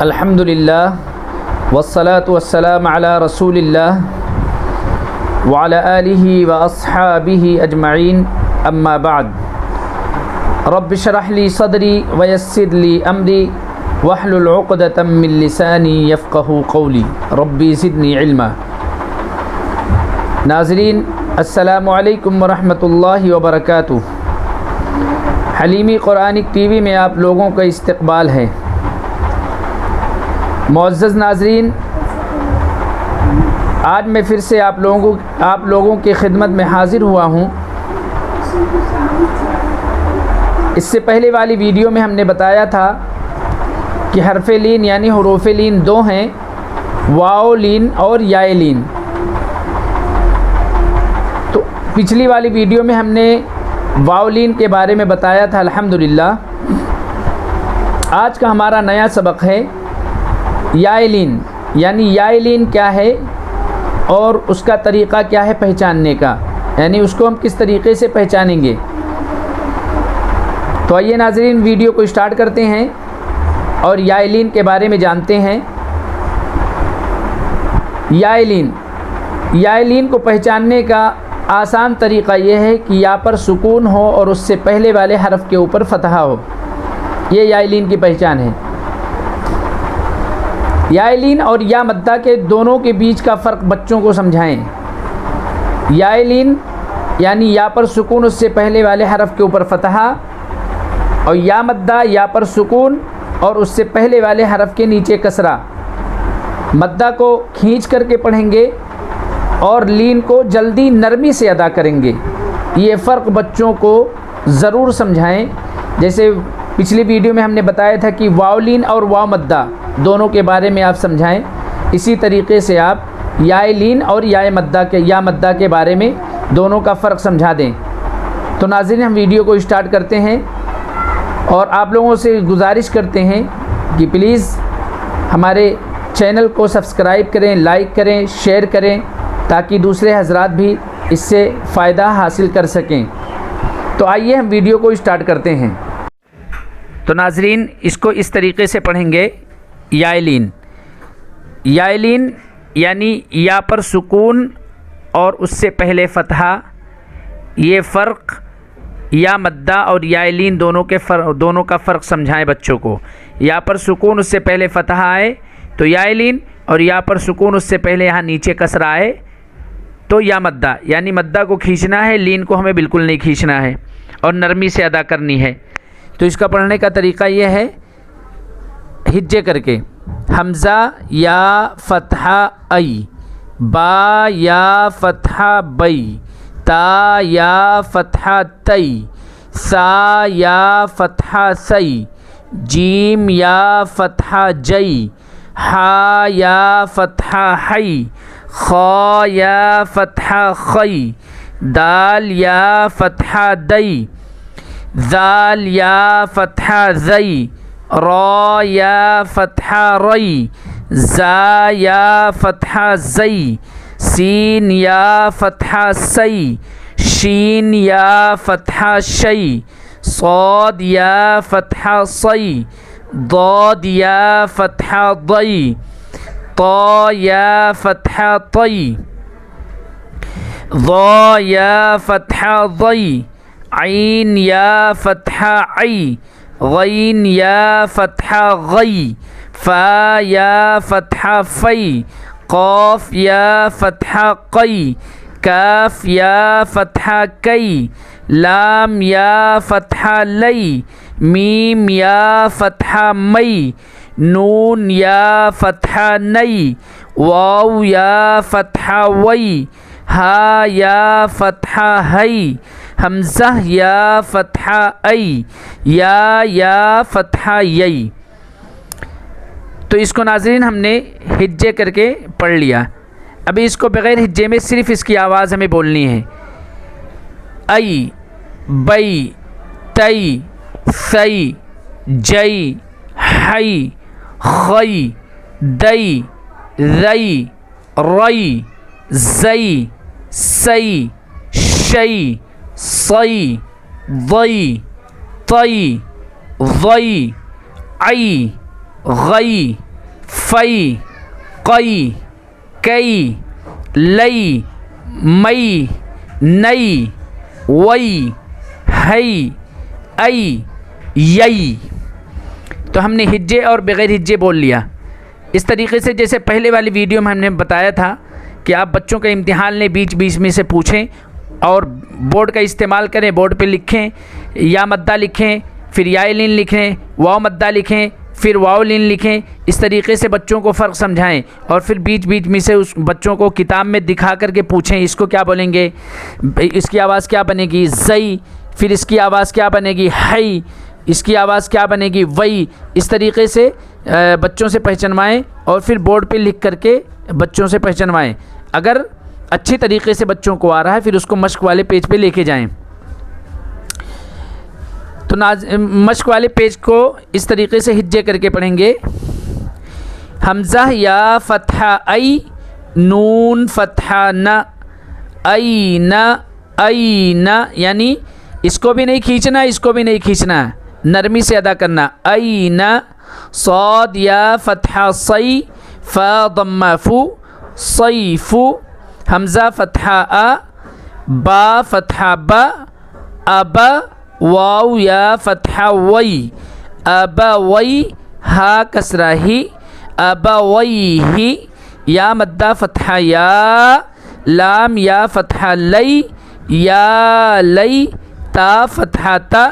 الحمد للہ والصلاة والسلام علی رسول اللہ وعلی آلہ واصحابہ اجمعین اما بعد رب اشرح لی صدری ویسر لی امری واحلل عقدۃ من لسانی یفقہوا قولی ربی زدنی علما۔ ناظرین السلام علیکم ورحمۃ اللہ وبرکاتہ۔ حلیمی قرآنک ٹی وی میں آپ لوگوں کا استقبال ہے۔ معزز ناظرین، آج میں پھر سے آپ لوگوں کی خدمت میں حاضر ہوا ہوں۔ اس سے پہلے والی ویڈیو میں ہم نے بتایا تھا کہ حرف لین یعنی حروف لین دو ہیں، واو لین اور یائے لین۔ تو پچھلی والی ویڈیو میں ہم نے واو لین کے بارے میں بتایا تھا الحمدللہ۔ آج کا ہمارا نیا سبق ہے یائے لین، یعنی یائے لین کیا ہے اور اس کا طریقہ کیا ہے پہچاننے کا، یعنی اس کو ہم کس طریقے سے پہچانیں گے۔ تو آئیے ناظرین ویڈیو کو اسٹارٹ کرتے ہیں اور یائے لین کے بارے میں جانتے ہیں۔ یائے لین کو پہچاننے کا آسان طریقہ یہ ہے کہ یا پر سکون ہو اور اس سے پہلے والے حرف کے اوپر فتحہ ہو، یہ یائے لین کی پہچان ہے۔ یائے لین اور یا مدہ کے دونوں کے بیچ کا فرق بچوں کو سمجھائیں۔ یائے لین یعنی یا پر سکون اس سے پہلے والے حرف کے اوپر فتحہ، اور یا مدہ یا پر سکون اور اس سے پہلے والے حرف کے نیچے کسرہ۔ مدہ کو کھینچ کر کے پڑھیں گے اور لین کو جلدی نرمی سے ادا کریں گے۔ یہ فرق بچوں کو ضرور سمجھائیں۔ جیسے پچھلی ویڈیو میں ہم نے بتایا تھا کہ واو لین اور واو مدہ دونوں کے بارے میں آپ سمجھائیں، اسی طریقے سے آپ یائے لین اور یا مدہ کے بارے میں دونوں کا فرق سمجھا دیں۔ تو ناظرین ہم ویڈیو کو اسٹارٹ کرتے ہیں اور آپ لوگوں سے گزارش کرتے ہیں کہ پلیز ہمارے چینل کو سبسکرائب کریں، لائک کریں، شیئر کریں تاکہ دوسرے حضرات بھی اس سے فائدہ حاصل کر سکیں۔ تو آئیے ہم ویڈیو کو اسٹارٹ کرتے ہیں۔ تو ناظرین اس کو اس طریقے سے پڑھیں گے۔ یائے لین یعنی یا پر سکون اور اس سے پہلے فتحہ۔ یہ فرق یا مدہ اور یائے لین دونوں کا فرق سمجھائیں بچوں کو۔ یا پر سکون اس سے پہلے فتحہ آئے تو یائے لین، اور یا پر سکون اس سے پہلے یہاں نیچے کسرہ آئے تو یا مدہ، یعنی مدہ کو کھینچنا ہے، لین کو ہمیں بالکل نہیں کھینچنا ہے اور نرمی سے ادا کرنی ہے۔ تو اس کا پڑھنے کا طریقہ یہ ہے، ہجے کر کے حمزہ یا فتحہ ای، با یا فتحہ بئی، تا یا فتحہ تئی، سا یا فتحہ سئی، جیم یا فتحہ جئی، ہا یا فتحہ ہئی، خا یا فتحہ خئی، دال یا فتحہ دئی، ذال یا فتحہ زئی، را یا فتحہ رئی، زا یا فتحہ زئی، سین یا فتحہ سئی، شین یا فتحہ شئی، صاد یا فتحہ صئی، ضاد یا فتحہ ضئی، طا یا فتحہ طئی، ضا یا فتحہ ضئی، عین یا فتحہ عی، غین یا فتحہ غی، فا یا فتحہ فی، قاف یا فتحہ قی، کاف یا فتحہ کئی، لام یا فتحہ لئی، میم یا فتحہ مئی، نون یا فتحہ نئی، واو یا فتحہ وئی، ہا یا فتحہ ہئی، حمزہ یا فتحہ ای، یا فتحہ یئی۔ تو اس کو ناظرین ہم نے ہجے کر کے پڑھ لیا۔ ابھی اس کو بغیر ہجے میں صرف اس کی آواز ہمیں بولنی ہے۔ ای، بئی، تئی، سی، جئی، ہئی، خئی، دئی، رئی، رئی، زئی، سئی، شئی، صی، ضئی، طئی، ضئی، عی، غی، فئی قئی کئی لئی مئی نئی وئی ہئی ای یئی. تو ہم نے ہجے اور بغیر ہجے بول لیا. اس طریقے سے جیسے پہلے والی ویڈیو میں ہم نے بتایا تھا کہ آپ بچوں کے امتحان لیں، بیچ بیچ میں سے پوچھیں اور بورڈ کا استعمال کریں، بورڈ پہ لکھیں، یا مدہ لکھیں، پھر یا لین لکھیں، واو مدہ لکھیں، پھر واو لین لکھیں. اس طریقے سے بچوں کو فرق سمجھائیں اور پھر بیچ بیچ میں سے اس بچوں کو کتاب میں دکھا کر کے پوچھیں اس کو کیا بولیں گے، اس کی آواز کیا بنے گی زئی، پھر اس کی آواز کیا بنے گی ہئی، اس کی آواز کیا بنے گی وئی. اس طریقے سے بچوں سے پہچنوائیں اور پھر بورڈ پہ لکھ کر کے بچوں سے پہچنوائیں. اگر اچھی طریقے سے بچوں کو آ رہا ہے پھر اس کو مشق والے پیج پہ لے کے جائیں. تو مشق والے پیج کو اس طریقے سے ہجے کر کے پڑھیں گے. حمزہ یا فتحہ ای، نون فتحہ ن، این این، یعنی اس کو بھی نہیں کھینچنا اس کو بھی نہیں کھینچنا، نرمی سے ادا کرنا. این. صاد یا فتحہ صی، فا ضمہ فو، صیف. حمزہ فتحہ ا، با فتحہ با، اب. واو یا فتحہ وی، ابوی. ہا کسرہ ہی، ابویہ. یا مدہ فتحہ یا، لام یا فتحہ لئی، یا لئی. تا فتحہ تا،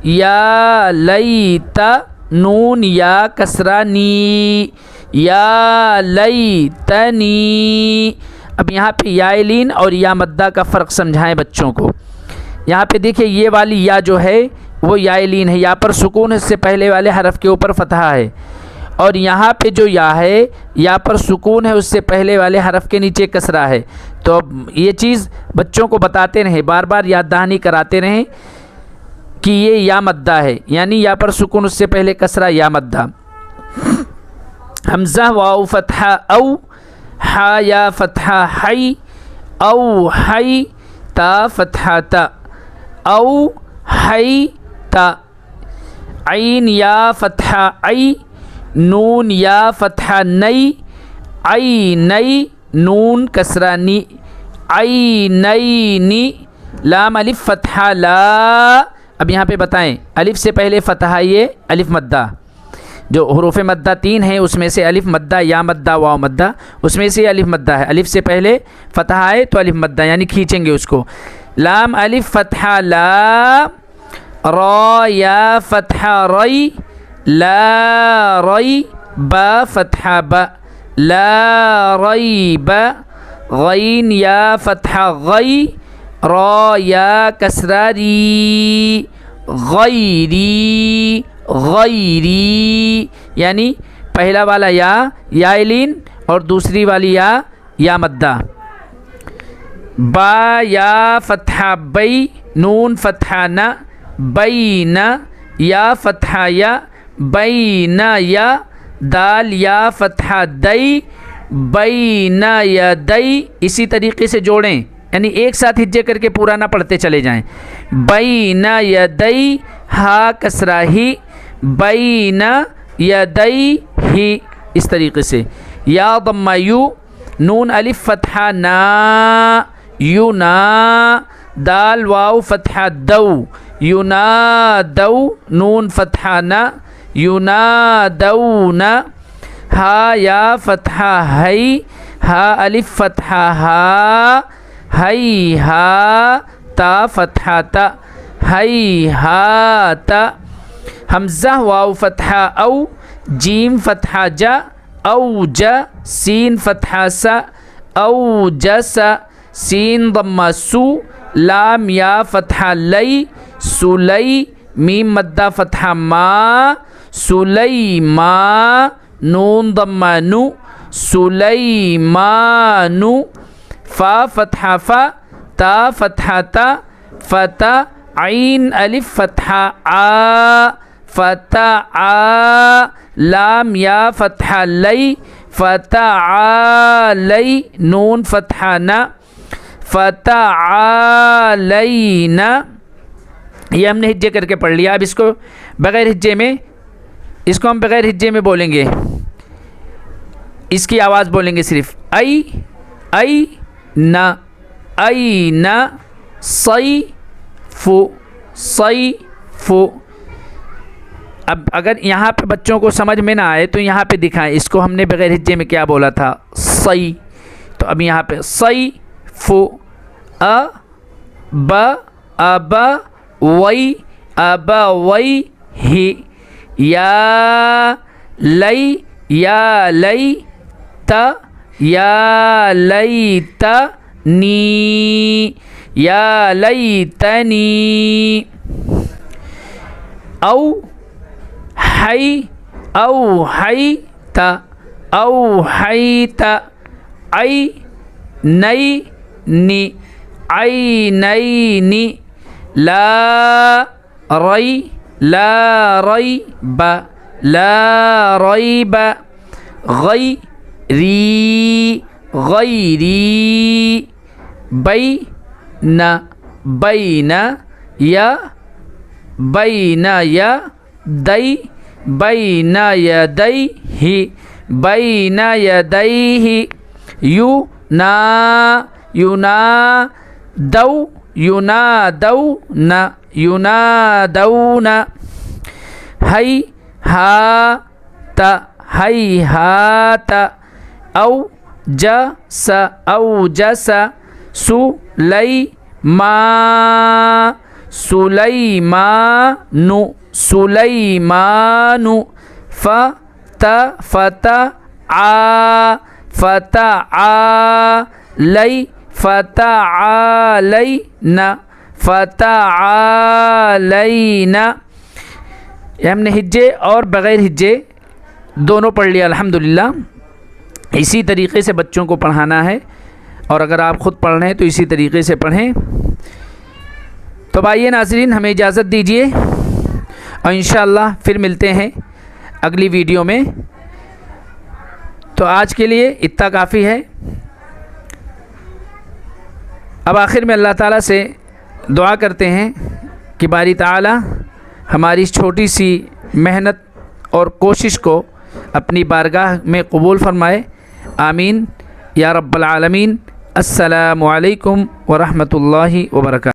یا لئی تا. نون یا کسرہ نی، یا لئی تنی. اب یہاں پہ یا لین اور یا مدہ کا فرق سمجھائیں بچوں کو. یہاں پہ دیکھیں یہ والی یا جو ہے وہ یا لین ہے، یا پر سکون ہے، اس سے پہلے والے حرف کے اوپر فتحہ ہے. اور یہاں پہ جو یا ہے یا پر سکون ہے، اس سے پہلے والے حرف کے نیچے کسرہ ہے. تو یہ چیز بچوں کو بتاتے رہیں، بار بار یاد دہانی کراتے رہیں کہ یہ یا مدہ ہے، یعنی یا پر سکون اس سے پہلے کسرہ یا مدہ. حمزہ واو فتحہ او، ہا یا فتحہ ہئی، او ہئی. تا فتحہ تا، او ہئی تا. عین یا فتحہ ای، نون یا فتحہ نئی، ای نئی. نون کسرہ نی، ای نئی نی. لام الف فتحہ لا. اب یہاں پہ بتائیں الف سے پہلے فتحہ یہ الف مدہ، جو حروف مدہ 3 ہیں اس میں سے الف مدہ، یا مدہ، واو مدہ، اس میں سے الف مدہ ہے. الف سے پہلے فتحہ ہے تو الف مدہ، یعنی کھینچیں گے اس کو. لام الف فتحہ لا، را یا فتحہ رئی، لا رئی. با فتحہ با، لا ریب. غین یا فتحہ غی، را یا کسرہ ری، غیری غیری. یعنی پہلا والا یا لین اور دوسری والی یا مدہ. با یا فتحہ بئی، نون فتحہ نا، بین. یا فتحہ یا، بین یا. دال یا فتحہ دئی، بین یدئی. اسی طریقے سے جوڑیں، یعنی ایک ساتھ ہجے کر کے پورا نہ پڑھتے چلے جائیں. بین یدئی، ہا کسرہ ہی، بین یدئی ہی. اس طریقے سے. یا ضمہ یو، نون الف فتحہ نا، یو نا. دال واو فتحہ دو، ینادو. نون فتحہ نا، ینادون. ہا یا فتحہ ہئی، ہا الف فتحہ ہا، ہئی ہا. تا فتحہ تا، ہئی ہا تا. حمزہ واو فتحہ او، جیم فتحہ جا، او جا. سین فتحہ سا، او جسا. سین ضمہ سو. لام یا فتحہ لئی، سلئی. میم مدہ فتحہ ما، سلیما. نون ضمہ نو، سلیمانو. فا فتحہ فا، تا فتحہ تا، فتا. عین الف فتحہ آ، فتع. لام یا فتحہ لئی، فتعالئی. نون فتحہ نا، فتعالینا. یہ ہم نے ہجے کر کے پڑھ لیا. اب اس کو بغیر ہجے میں، اس کو ہم بغیر ہجے میں بولیں گے. اس کی آواز بولیں گے صرف ای نا، این صیف صیف۔ اب اگر یہاں پہ بچوں کو سمجھ میں نہ آئے تو یہاں پہ دکھائیں، اس کو ہم نے بغیر ہجے میں کیا بولا تھا، صی، تو اب یہاں پہ صیف، اب اب وی اب وی ہی، یا لئی تا یا لیتنی یا لیتنی، اوحیت عینین عینین، لا ریب غیری بین یدیہ ینادون ہیہات اوجس سلیمان فتعالین۔ یہ ہم نے ہجے اور بغیر ہجے دونوں پڑھ لیا الحمدللہ۔ اسی طریقے سے بچوں کو پڑھانا ہے، اور اگر آپ خود پڑھ رہے ہیں تو اسی طریقے سے پڑھیں۔ تو بھائی ناظرین، ہمیں اجازت دیجیے، اور انشاءاللہ پھر ملتے ہیں اگلی ویڈیو میں۔ تو آج کے لیے اتنا کافی ہے۔ اب آخر میں اللہ تعالیٰ سے دعا کرتے ہیں کہ باری تعالیٰ ہماری اس چھوٹی سی محنت اور کوشش کو اپنی بارگاہ میں قبول فرمائے، آمین یا رب العالمین۔ السلام علیکم ورحمۃ اللہ وبرکاتہ۔